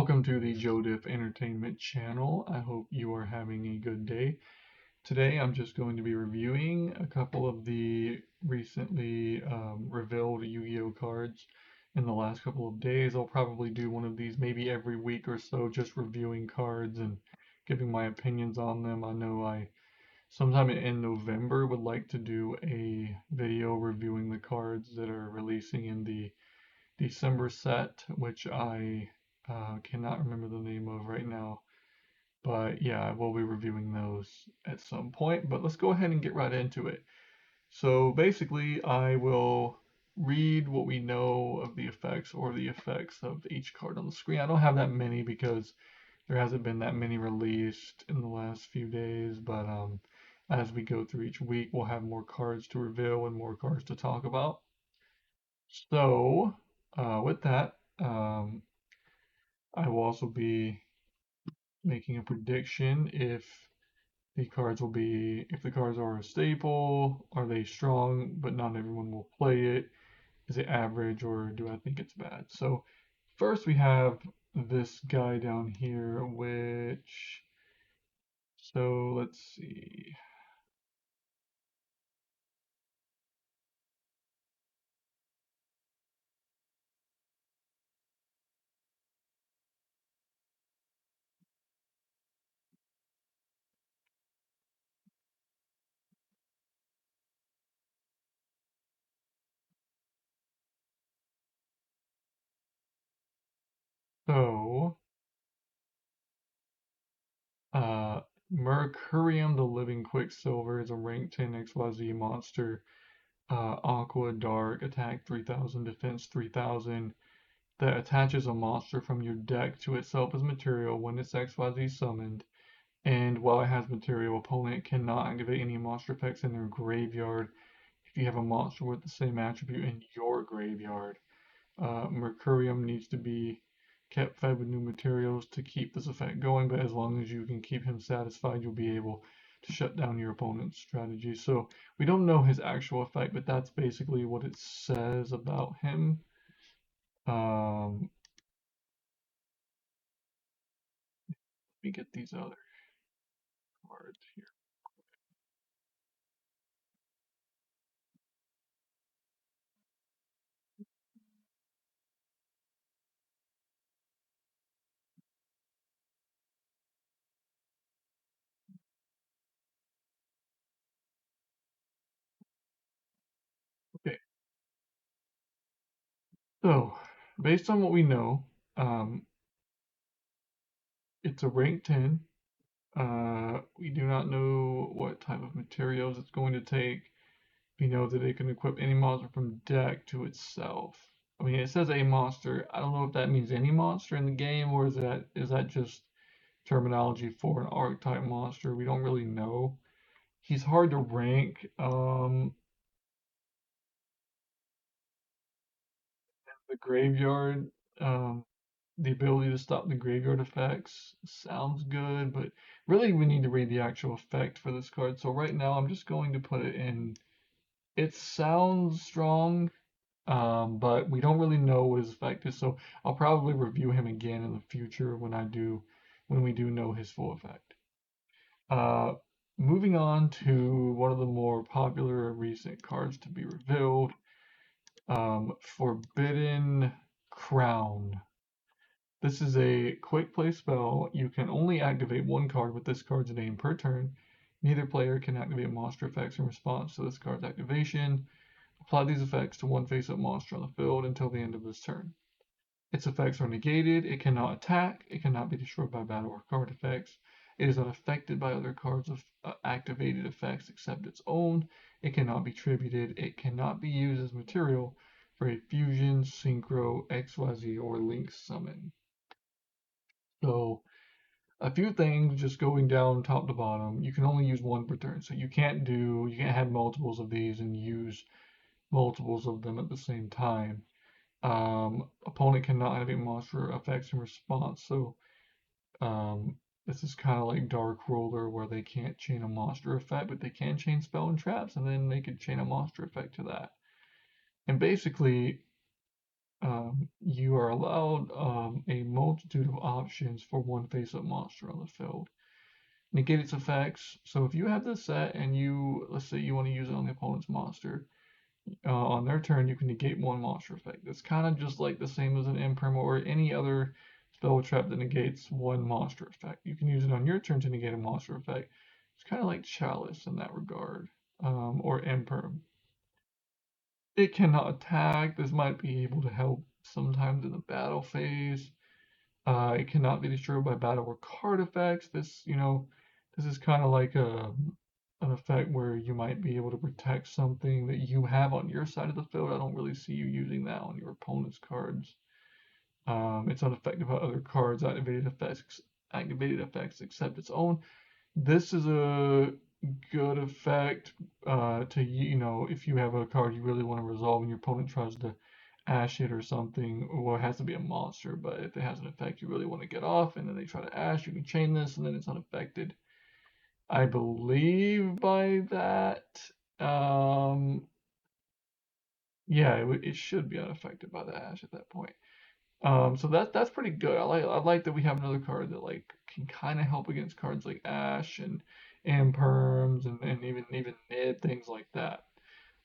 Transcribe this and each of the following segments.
Welcome to the Jodiff Entertainment channel. I hope you are having a good day. Today I'm just going to be reviewing a couple of the recently revealed Yu-Gi-Oh cards in the last couple of days. I'll probably do one of these maybe every week or so, just reviewing cards and giving my opinions on them. I know I sometime in November would like to do a video reviewing the cards that are releasing in the December set, which I cannot remember the name of right now. But yeah, I will be reviewing those at some point. But let's go ahead and get right into it. So basically, I will read what we know of the effects or the effects of each card on the screen. I don't have that many because there hasn't been that many released in the last few days. But as we go through each week, we'll have more cards to reveal and more cards to talk about. So, with that, I will also be making a prediction if if the cards are a staple, are they strong, but not everyone will play it? Is it average, or do I think it's bad? So, first we have this guy down here, so let's see. So, uh, Mercurium the Living Quicksilver is a rank 10 XYZ monster. Aqua Dark, attack 3000, defense 3000, that attaches a monster from your deck to itself as material when it's XYZ summoned. And while it has material, opponent cannot activate any monster effects in their graveyard if you have a monster with the same attribute in your graveyard. Mercurium needs to be kept fed with new materials to keep this effect going, but as long as you can keep him satisfied, you'll be able to shut down your opponent's strategy. So we don't know his actual effect, but that's basically what it says about him. Let me get these other cards here. Okay, so based on what we know, um, it's a rank 10. We do not know what type of materials it's going to take. We know that it can equip any monster from deck to itself. I mean, it says a monster. I don't know if that means any monster in the game, or is that just terminology for an archetype monster? We don't really know. He's hard to rank. The graveyard, um, the ability to stop the graveyard effects sounds good, but really we need to read the actual effect for this card. So right now I'm just going to put it in. It sounds strong, but we don't really know what his effect is, so I'll probably review him again in the future when we do know his full effect. Uh, Moving on to one of the more popular recent cards to be revealed, Forbidden Crown. This is a quick play spell. You can only activate one card with this card's name per turn. Neither player can activate monster effects in response to this card's activation. Apply these effects to one face-up monster on the field until the end of this turn. Its effects are negated. It cannot attack. It cannot be destroyed by battle or card effects. It is not affected by other cards of activated effects except its own. It cannot be tributed. It cannot be used as material for a fusion, synchro, XYZ, or link summon. So a few things just going down top to bottom. You can only use one per turn, so you can't have multiples of these and use multiples of them at the same time. Opponent cannot activate monster effects in response. So this is kind of like Dark Roller, where they can't chain a monster effect, but they can chain spell and traps, and then they could chain a monster effect to that. And basically, you are allowed a multitude of options for one face-up monster on the field. Negate its effects. So if you have this set and let's say you want to use it on the opponent's monster, on their turn, you can negate one monster effect. That's kind of just like the same as an imperm or any other spell trap that negates one monster effect. You can use it on your turn to negate a monster effect. It's kind of like Chalice in that regard, or imperm. It cannot attack. This might be able to help sometimes in the battle phase. It cannot be destroyed by battle or card effects. This is kind of like an effect where you might be able to protect something that you have on your side of the field. I don't really see you using that on your opponent's cards. It's unaffected by other cards, activated effects except its own. This is a good effect to if you have a card you really want to resolve and your opponent tries to ash it or something. Well, it has to be a monster, but if it has an effect you really want to get off and then they try to ash, you can chain this and then it's unaffected. I believe by that. Um, yeah, it should be unaffected by the ash at that point. So that's pretty good. I like that we have another card that like can kind of help against cards like Ash and Perms and even Nib, things like that.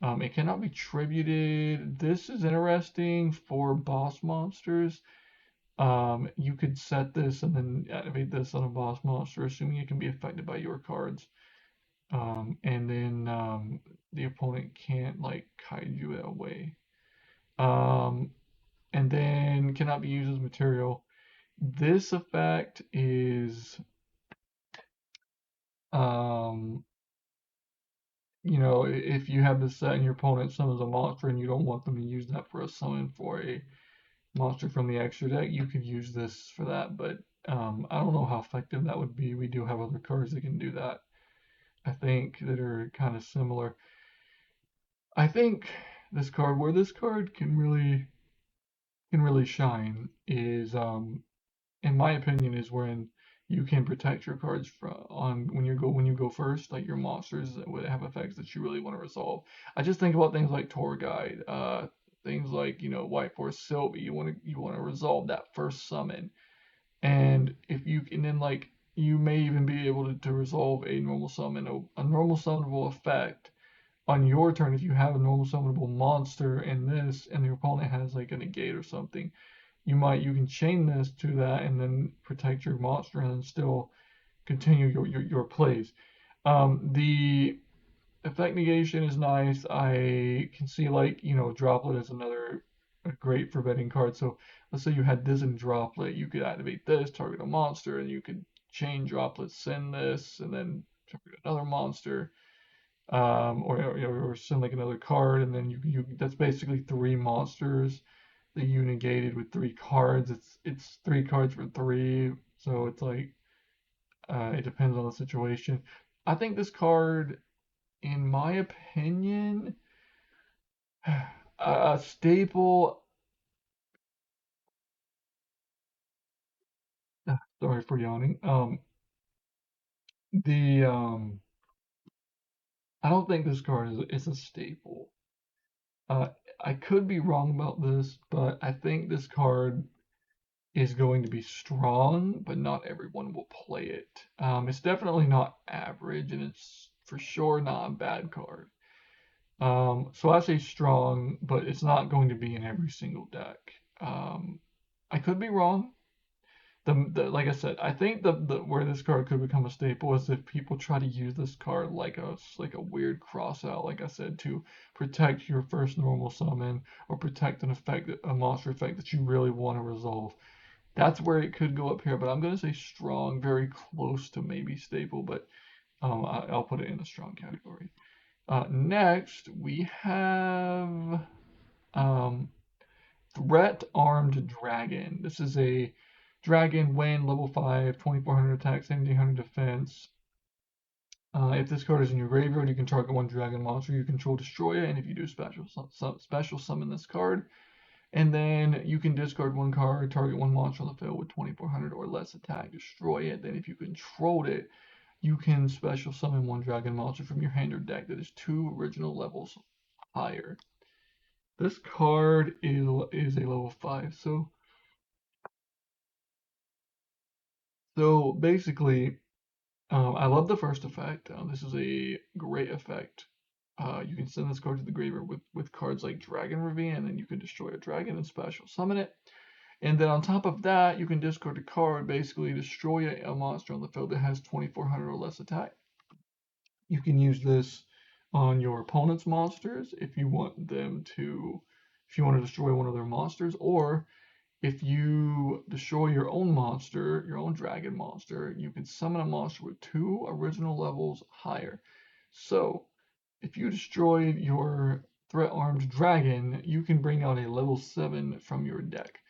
It cannot be tributed. This is interesting for boss monsters. You could set this and then activate this on a boss monster, assuming it can be affected by your cards. And then the opponent can't like kaiju it away. Um, and then cannot be used as material. This effect is, um, if you have this set and your opponent summons a monster and you don't want them to use that for a summon for a monster from the extra deck, you could use this for that. But I don't know how effective that would be. We do have other cards that can do that. I think that are kind of similar. I think where this card can really shine is in my opinion, is when you can protect your cards from on when you go first, like your monsters that would have effects that you really want to resolve. I just think about things like Tour Guide, things like White Force Sylvie. You want to resolve that first summon, and if you and then like you may even be able to resolve a normal summon, a normal summonable effect on your turn if you have a normal summonable monster in this, and your opponent has like a negate or something. You can chain this to that and then protect your monster and then still continue your plays. The effect negation is nice. I can see like droplet is another a great forbidding card. So let's say you had this in droplet, you could activate this, target a monster, and you could chain droplet, send this, and then target another monster. Or send like another card, and then you that's basically three monsters that you negated with three cards. It's three cards for three, so it's like it depends on the situation. I think this card, in my opinion, a staple. Sorry for yawning. The I don't think this card is a staple. Uh, I could be wrong about this, but I think this card is going to be strong, but not everyone will play it. It's definitely not average, and it's for sure not a bad card. So I say strong, but it's not going to be in every single deck. I could be wrong. Like I said, I think the where this card could become a staple is if people try to use this card like a weird cross out, like I said, to protect your first normal summon or protect a monster effect that you really want to resolve. That's where it could go up here, but I'm gonna say strong, very close to maybe staple, but I'll put it in the strong category. Next, we have um, Threat Armed Dragon. This is a dragon when level 5, 2400 attack, 1700 defense. If this card is in your graveyard, you can target one dragon monster you control, destroy it, and if you do special summon this card. And then you can discard one card, target one monster on the field with 2400 or less attack, destroy it. Then if you controlled it, you can special summon one dragon monster from your hand or deck that is 2 original levels higher. This card is a level 5. So basically, I love the first effect. This is a great effect. You can send this card to the graveyard with cards like Dragon Ravine, and then you can destroy a dragon and special summon it. And then on top of that, you can discard a card, basically destroy a monster on the field that has 2400 or less attack. You can use this on your opponent's monsters if you want if you want to destroy one of their monsters, or if you destroy your own monster, your own dragon monster, you can summon a monster with 2 original levels higher. So, if you destroyed your threat armed dragon, you can bring out a level 7 from your deck.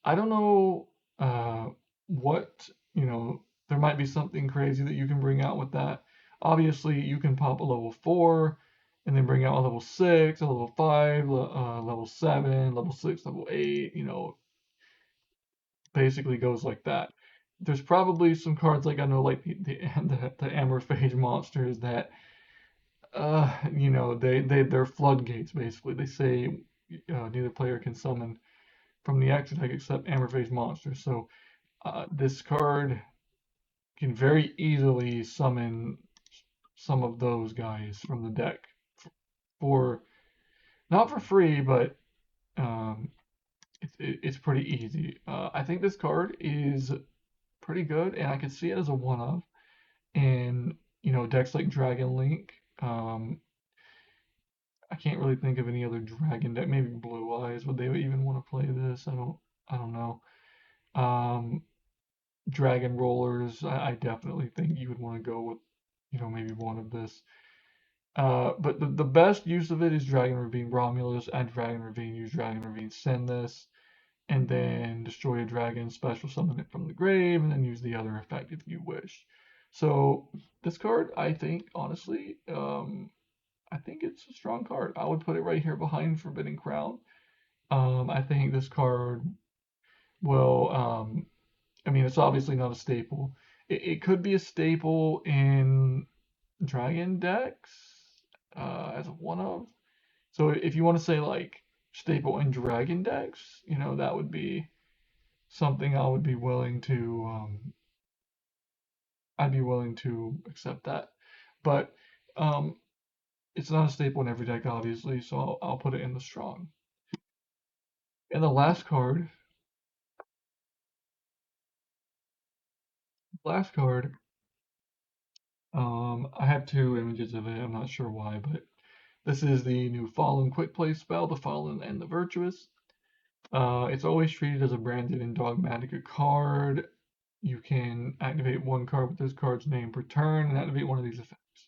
I don't know what, there might be something crazy that you can bring out with that. Obviously, you can pop a level 4 and then bring out a level 6, a level 5, level 7, level 6, level 8, basically goes like that. There's probably some cards like I know like the Amorphage monsters that they're floodgates basically. They say neither player can summon from the extra deck except Amorphage monsters. So this card can very easily summon some of those guys from the deck for not for free, but um, it's pretty easy. I think this card is pretty good, and I could see it as a one of. And decks like Dragon Link. I can't really think of any other dragon deck. Maybe Blue Eyes. Would they even want to play this? I don't know. Um, Dragon Rollers. I definitely think you would want to go with maybe one of this. But the best use of it is Dragon Ravine Romulus. Add Dragon Ravine. Use Dragon Ravine. Send this. And then destroy a dragon, special summon it from the grave, and then use the other effect if you wish. So this card, I think, honestly, I think it's a strong card. I would put it right here behind Forbidden Crown. I think this card will, I mean, it's obviously not a staple. It could be a staple in Dragon decks as a one of. So if you want to say like staple in Dragon decks, that would be something I would be willing to I'd be willing to accept that. But um, it's not a staple in every deck, obviously, so I'll put it in the strong. And the last card, I have 2 images of it. I'm not sure why, but this is the new Fallen Quick Play spell, the Fallen and the Virtuous. It's always treated as a branded and dogmatic card. You can activate one card with this card's name per turn and activate one of these effects.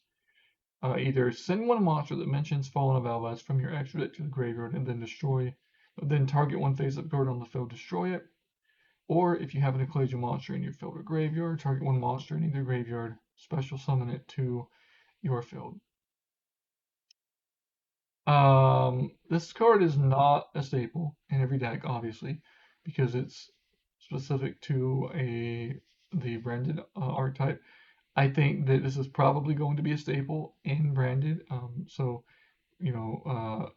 Either send one monster that mentions Fallen of Alvaz from your extra deck to the graveyard and then target one face-up card on the field, destroy it. Or if you have an Ecclesia monster in your field or graveyard, target one monster in either graveyard, special summon it to your field. This card is not a staple in every deck, obviously, because it's specific to the branded archetype. I think that this is probably going to be a staple in branded. So you know,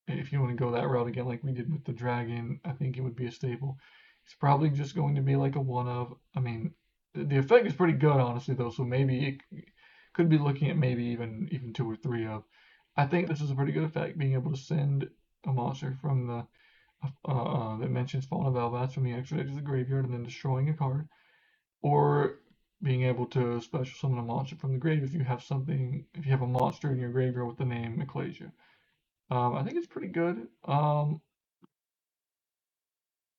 if you want to go that route again, like we did with the dragon, I think it would be a staple. It's probably just going to be like a one of. I mean, the effect is pretty good, honestly, though. So maybe it could be looking at maybe even 2 or 3 of. I think this is a pretty good effect, being able to send a monster from the that mentions Fauna Valvats from the extra deck to the graveyard and then destroying a card, or being able to special summon a monster from the grave if you have a monster in your graveyard with the name Ecclesia. I think it's pretty good.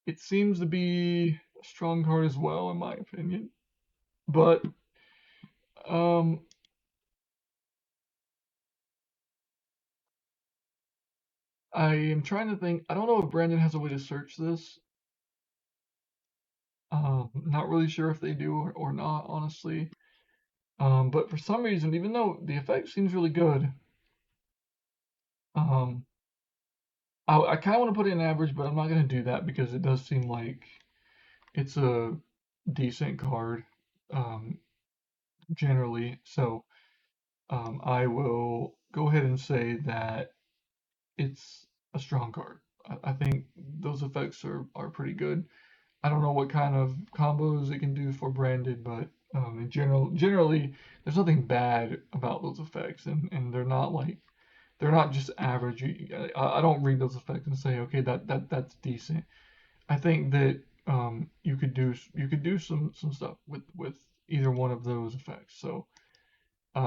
It seems to be a strong card as well, in my opinion. But um, I am trying to think. I don't know if Brandon has a way to search this. Not really sure if they do or not, honestly. But for some reason, even though the effect seems really good, um, I kind of want to put it in average, but I'm not going to do that because it does seem like it's a decent card, um, generally. So I will go ahead and say that it's a strong card. I think those effects are pretty good. I don't know what kind of combos it can do for branded, but generally, there's nothing bad about those effects, and they're not just average. I don't read those effects and say, okay, that's decent. I think that you could do some stuff with either one of those effects. So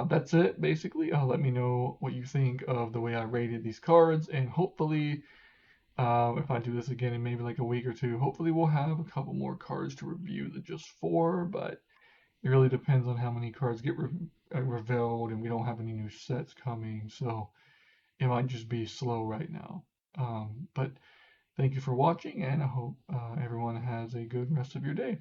that's it basically. Let me know what you think of the way I rated these cards, and hopefully, if I do this again in maybe like a week or two, hopefully we'll have a couple more cards to review than just four. But it really depends on how many cards get revealed, and we don't have any new sets coming, so it might just be slow right now. But thank you for watching, and I hope everyone has a good rest of your day.